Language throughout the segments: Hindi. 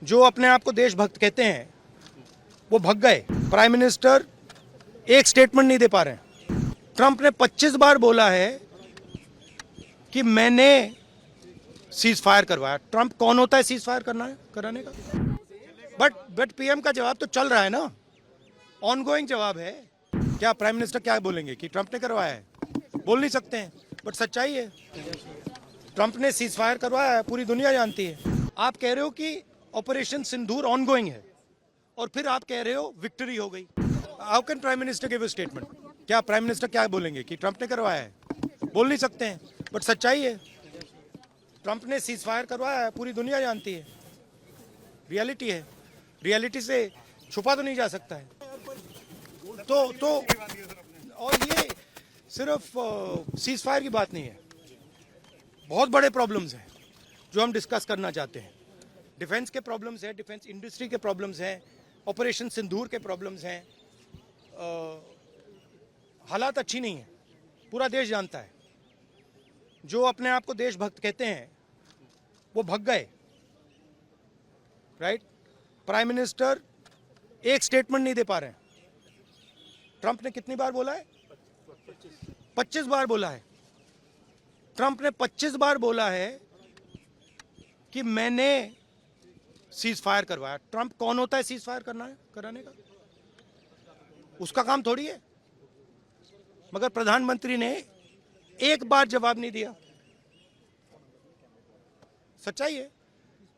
जो अपने आप को देशभक्त कहते हैं वो भग गए। प्राइम मिनिस्टर एक स्टेटमेंट नहीं दे पा रहे हैं। ट्रंप ने 25 बार बोला है कि मैंने सीज फायर करवाया। ट्रंप कौन होता है सीज फायर कराने का? बट पीएम का जवाब तो चल रहा है ना, ऑनगोइंग जवाब है। क्या प्राइम मिनिस्टर क्या बोलेंगे कि ट्रंप ने करवाया है? बोल नहीं सकते हैं, बट सच्चाई है। ट्रंप ने सीज फायर करवाया है, पूरी दुनिया जानती है। आप कह रहे हो कि ऑपरेशन सिंदूर ऑनगोइंग है और फिर आप कह रहे हो विक्ट्री हो गई। How can prime minister give a statement? क्या प्राइम मिनिस्टर क्या बोलेंगे कि ट्रंप ने करवाया है? बोल नहीं सकते हैं, बट सच्चाई है। ट्रंप ने सीज फायर करवाया है, पूरी दुनिया जानती है। रियलिटी है, रियलिटी से छुपा तो नहीं जा सकता है। तो और ये सिर्फ सीज फायर की बात नहीं है, बहुत बड़े प्रॉब्लम्स हैं जो हम डिस्कस करना चाहते हैं। डिफेंस के प्रॉब्लम्स हैं, डिफेंस इंडस्ट्री के प्रॉब्लम्स हैं, ऑपरेशन सिंदूर के प्रॉब्लम्स हैं। हालात अच्छी नहीं है, पूरा देश जानता है। जो अपने आप को देशभक्त कहते हैं वो भग गए। राइट? प्राइम मिनिस्टर एक स्टेटमेंट नहीं दे पा रहे हैं। ट्रंप ने कितनी बार बोला है? 25 बार बोला है। ट्रंप ने 25 बार बोला है कि मैंने सीज फायर करवाया। ट्रंप कौन होता है सीज फायर कराने का? उसका काम थोड़ी है। मगर प्रधानमंत्री ने एक बार जवाब नहीं दिया। सच्चाई है,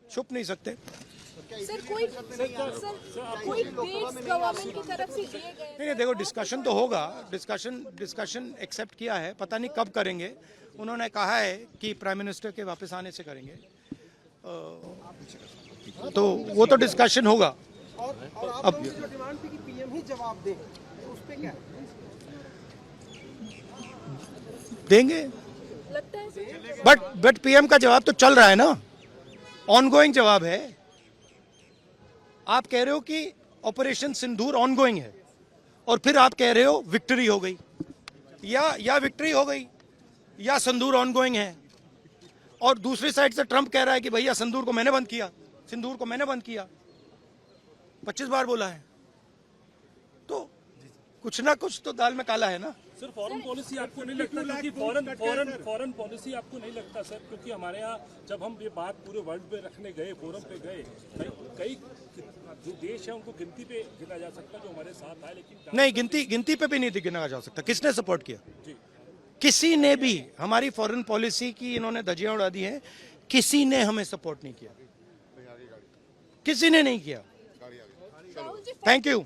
छुप नहीं सकते। सर कोई डेट्स गवर्नमेंट की तरफ से दिए गए? नहीं, देखो डिस्कशन तो होगा। डिस्कशन एक्सेप्ट किया है, पता नहीं कब करेंगे। उन्होंने कहा है कि प्राइम मिनिस्टर के वापस आने से करेंगे। तो वो तो डिस्कशन होगा। अब डिमांड थी कि पीएम ही जवाब दे, तो उस पे क्या देंगे? लगता है बट पीएम का जवाब तो चल रहा है ना, ऑनगोइंग जवाब है। आप कह रहे हो कि ऑपरेशन सिंदूर ऑनगोइंग है और फिर आप कह रहे हो विक्ट्री हो गई। या विक्ट्री हो गई या सिंदूर ऑनगोइंग है। और दूसरी साइड से ट्रंप कह रहा है कि भैया सिंदूर को मैंने बंद किया। 25 बार बोला है, तो कुछ ना कुछ तो दाल में काला है ना। सर फॉरेन पॉलिसी आपको नहीं लगता, क्योंकि फॉरेन पॉलिसी आपको नहीं लगता सर, क्योंकि हमारे यहाँ जब हम ये बात पूरे वर्ल्ड पे रखने गए, फोरम पे गए, कई जो देश है उनको गिनती पे गिना जा सकता जो हमारे साथ आए, लेकिन नहीं, गिनती पे भी नहीं गिना जा सकता। किसने सपोर्ट किया? किसी ने भी। हमारी फॉरेन पॉलिसी की इन्होंने धज्जियां उड़ा दी हैं। किसी ने हमें सपोर्ट नहीं किया, किसी ने नहीं किया। Thank you.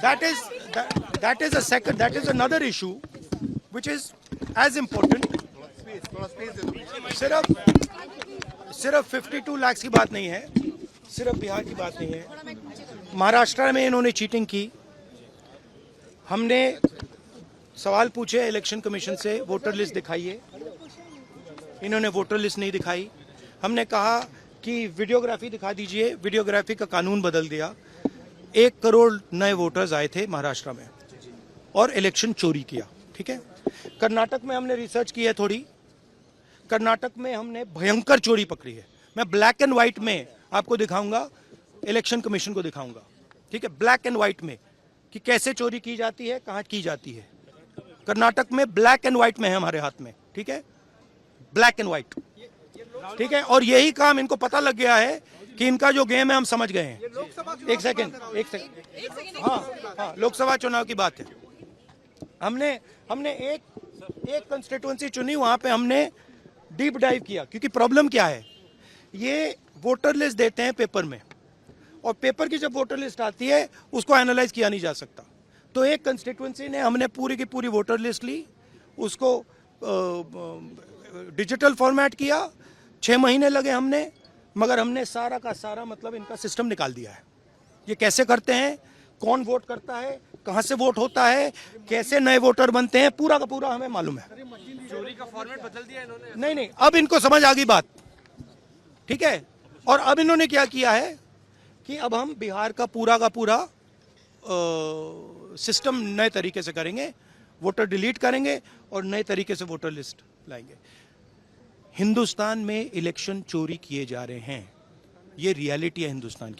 That is another issue which is as important. सिर्फ 52 लाख की बात नहीं है, सिर्फ बिहार की बात नहीं है। महाराष्ट्र में इन्होंने चीटिंग की। हमने सवाल पूछे इलेक्शन कमीशन से, वोटर लिस्ट दिखाइए। इन्होंने वोटर लिस्ट नहीं दिखाई। हमने कहा कि वीडियोग्राफी दिखा दीजिए, वीडियोग्राफी का कानून बदल दिया। 1 करोड़ नए वोटर्स आए थे महाराष्ट्र में और इलेक्शन चोरी किया। ठीक है। कर्नाटक में हमने रिसर्च की है थोड़ी। कर्नाटक में हमने भयंकर चोरी पकड़ी है। मैं ब्लैक एंड व्हाइट में आपको दिखाऊंगा, इलेक्शन कमीशन को दिखाऊंगा। ठीक है, ब्लैक एंड व्हाइट में कि कैसे चोरी की जाती है, कहां की जाती है। कर्नाटक में ब्लैक एंड व्हाइट में है हमारे हाथ में। ठीक है, ब्लैक एंड व्हाइट। ठीक है, और यही काम इनको पता लग गया है कि इनका जो गेम है हम समझ गए हैं। एक सेकंड। हाँ, लोकसभा चुनाव की बात है। हमने एक कंस्टिट्यूएंसी चुनी, वहां पे हमने डीप डाइव किया। क्योंकि प्रॉब्लम क्या है, ये वोटर लिस्ट देते हैं पेपर में, और पेपर की जब वोटर लिस्ट आती है उसको एनालाइज किया नहीं जा सकता। तो एक कंस्टिट्यूएंसी ने हमने पूरी की पूरी वोटर लिस्ट ली, उसको डिजिटल फॉर्मेट किया। 6 महीने लगे हमने, मगर हमने सारा का सारा मतलब इनका सिस्टम निकाल दिया है। ये कैसे करते हैं, कौन वोट करता है, कहां से वोट होता है, कैसे नए वोटर बनते हैं, पूरा का पूरा हमें मालूम है। चोरी का फॉर्मेट बदल दिया इन्होंने। नहीं, अब इनको समझ आ गई बात। ठीक है, और अब इन्होंने क्या किया है कि अब हम बिहार का पूरा सिस्टम नए तरीके से करेंगे। वोटर डिलीट करेंगे और नए तरीके से वोटर लिस्ट लाएंगे। हिंदुस्तान में इलेक्शन चोरी किए जा रहे हैं, ये रियलिटी है हिंदुस्तान की।